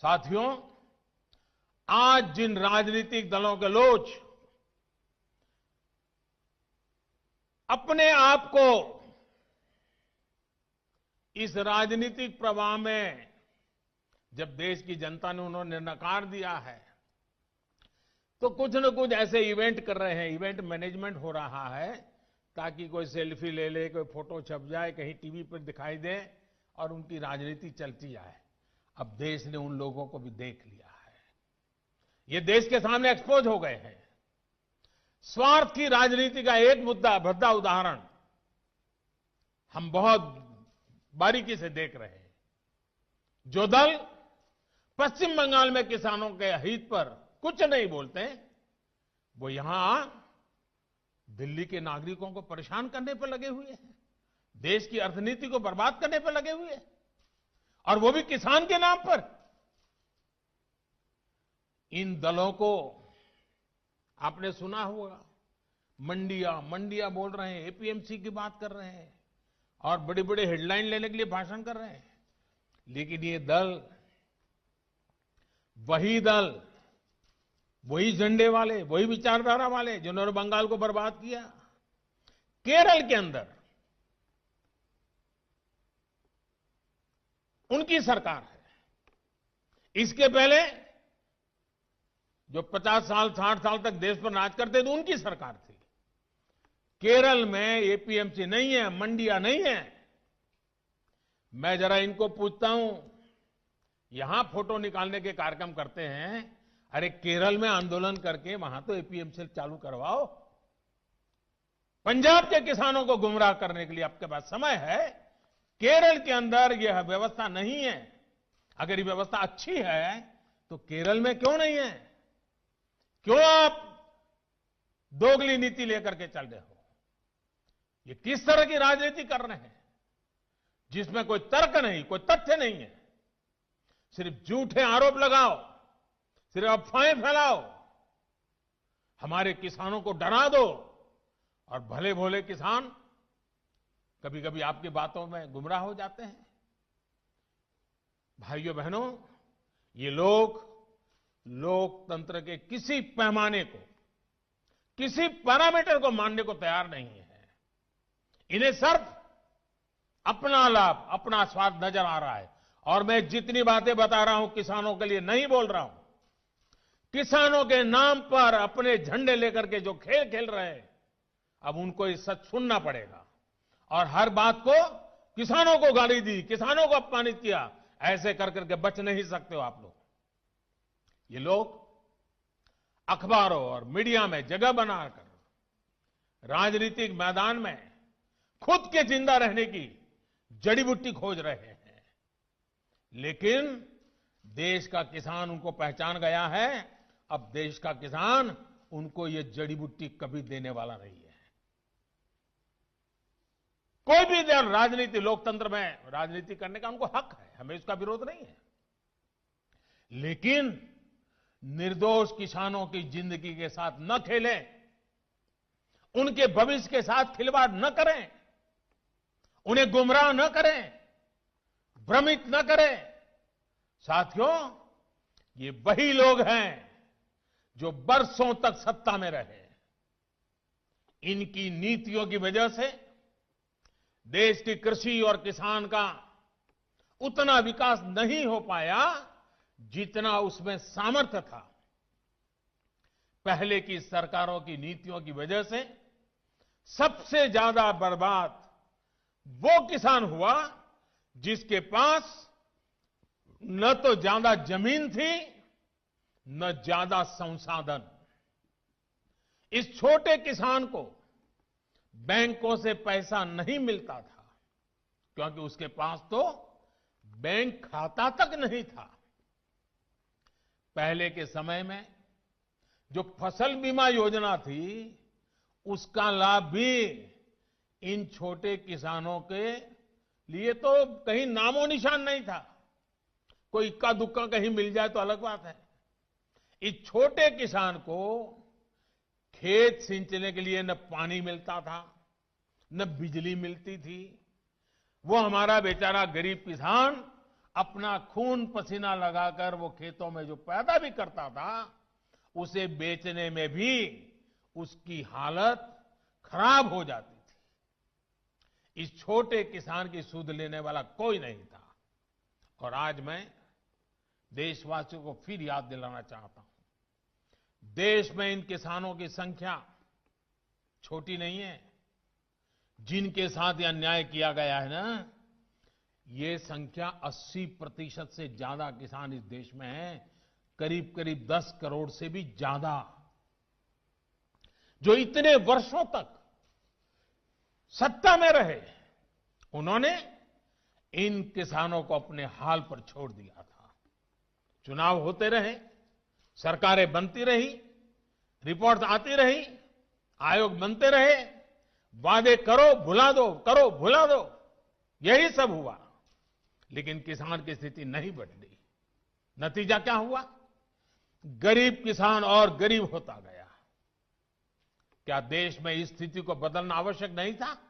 साथियों, आज जिन राजनीतिक दलों के लोग अपने आप को इस राजनीतिक प्रवाह में जब देश की जनता ने उन्होंने नकार दिया है, तो कुछ न कुछ ऐसे इवेंट कर रहे हैं, इवेंट मैनेजमेंट हो रहा है ताकि कोई सेल्फी ले ले, कोई फोटो छप जाए, कहीं टीवी पर दिखाई दे और उनकी राजनीति चलती जाए। अब देश ने उन लोगों को भी देख लिया है, ये देश के सामने एक्सपोज हो गए हैं। स्वार्थ की राजनीति का एक भद्दा उदाहरण हम बहुत बारीकी से देख रहे हैं। जो दल पश्चिम बंगाल में किसानों के हित पर कुछ नहीं बोलते, वो यहां दिल्ली के नागरिकों को परेशान करने पर लगे हुए हैं, देश की अर्थनीति को बर्बाद करने पर लगे हुए हैं, और वो भी किसान के नाम पर। इन दलों को आपने सुना होगा, मंडिया बोल रहे हैं, एपीएमसी की बात कर रहे हैं और बड़ी बड़ी हेडलाइन लेने के लिए भाषण कर रहे हैं। लेकिन ये दल, वही झंडे वाले, वही विचारधारा वाले जिन्होंने बंगाल को बर्बाद किया। केरल के अंदर उनकी सरकार है। इसके पहले जो 50 साल 60 साल तक देश पर राज करते थे, उनकी सरकार थी। केरल में एपीएमसी नहीं है, मंडिया नहीं है। मैं जरा इनको पूछता हूं, यहां फोटो निकालने के कार्यक्रम करते हैं, अरे केरल में आंदोलन करके वहां तो एपीएमसी चालू करवाओ। पंजाब के किसानों को गुमराह करने के लिए आपके पास समय है। केरल के अंदर यह व्यवस्था नहीं है। अगर ये व्यवस्था अच्छी है तो केरल में क्यों नहीं है? क्यों आप दोगली नीति लेकर के चल रहे हो? ये किस तरह की राजनीति कर रहे हैं जिसमें कोई तर्क नहीं, कोई तथ्य नहीं है? सिर्फ झूठे आरोप लगाओ, सिर्फ अफवाहें फैलाओ, हमारे किसानों को डरा दो, और भले भोले किसान कभी कभी आपकी बातों में गुमराह हो जाते हैं। भाइयों बहनों, ये लोग लोकतंत्र के किसी पैमाने को, किसी पैरामीटर को मानने को तैयार नहीं है। इन्हें सिर्फ अपना लाभ, अपना स्वार्थ नजर आ रहा है। और मैं जितनी बातें बता रहा हूं किसानों के लिए नहीं बोल रहा हूं। किसानों के नाम पर अपने झंडे लेकर के जो खेल खेल रहे हैं, अब उनको ये सच सुनना पड़ेगा। और हर बात को किसानों को गाली दी, किसानों को अपमानित किया, ऐसे कर करके बच नहीं सकते हो आप लोग। ये लोग अखबारों और मीडिया में जगह बनाकर राजनीतिक मैदान में खुद के जिंदा रहने की जड़ी बूटी खोज रहे हैं। लेकिन देश का किसान उनको पहचान गया है। अब देश का किसान उनको ये जड़ी बूटी कभी देने वाला नहीं है। कोई भी दल राजनीति, लोकतंत्र में राजनीति करने का उनको हक है, हमें इसका विरोध नहीं है। लेकिन निर्दोष किसानों की जिंदगी के साथ न खेलें, उनके भविष्य के साथ खिलवाड़ न करें, उन्हें गुमराह न करें, भ्रमित न करें। साथियों, ये वही लोग हैं जो बरसों तक सत्ता में रहे। इनकी नीतियों की वजह से देश की कृषि और किसान का उतना विकास नहीं हो पाया जितना उसमें सामर्थ्य था। पहले की सरकारों की नीतियों की वजह से सबसे ज्यादा बर्बाद वो किसान हुआ जिसके पास न तो ज्यादा जमीन थी, न ज्यादा संसाधन। इस छोटे किसान को बैंकों से पैसा नहीं मिलता था क्योंकि उसके पास तो बैंक खाता तक नहीं था। पहले के समय में जो फसल बीमा योजना थी, उसका लाभ भी इन छोटे किसानों के लिए तो कहीं नामो निशान नहीं था। कोई इक्का दुक्का कहीं मिल जाए तो अलग बात है। इस छोटे किसान को खेत सिंचने के लिए न पानी मिलता था, न बिजली मिलती थी। वो हमारा बेचारा गरीब किसान अपना खून पसीना लगाकर वो खेतों में जो पैदा भी करता था, उसे बेचने में भी उसकी हालत खराब हो जाती थी। इस छोटे किसान की सुध लेने वाला कोई नहीं था। और आज मैं देशवासियों को फिर याद दिलाना चाहता हूं, देश में इन किसानों की संख्या छोटी नहीं है। जिनके साथ ये अन्याय किया गया है ना, ये संख्या 80% से ज्यादा किसान इस देश में हैं, करीब करीब 10 करोड़ से भी ज्यादा, जो इतने वर्षों तक सत्ता में रहे। उन्होंने इन किसानों को अपने हाल पर छोड़ दिया था। चुनाव होते रहे, सरकारें बनती रही, रिपोर्ट आती रही, आयोग बनते रहे, वादे करो भुला दो, करो भुला दो, यही सब हुआ। लेकिन किसान की स्थिति नहीं बदली। नतीजा क्या हुआ? गरीब किसान और गरीब होता गया। क्या देश में इस स्थिति को बदलना आवश्यक नहीं था?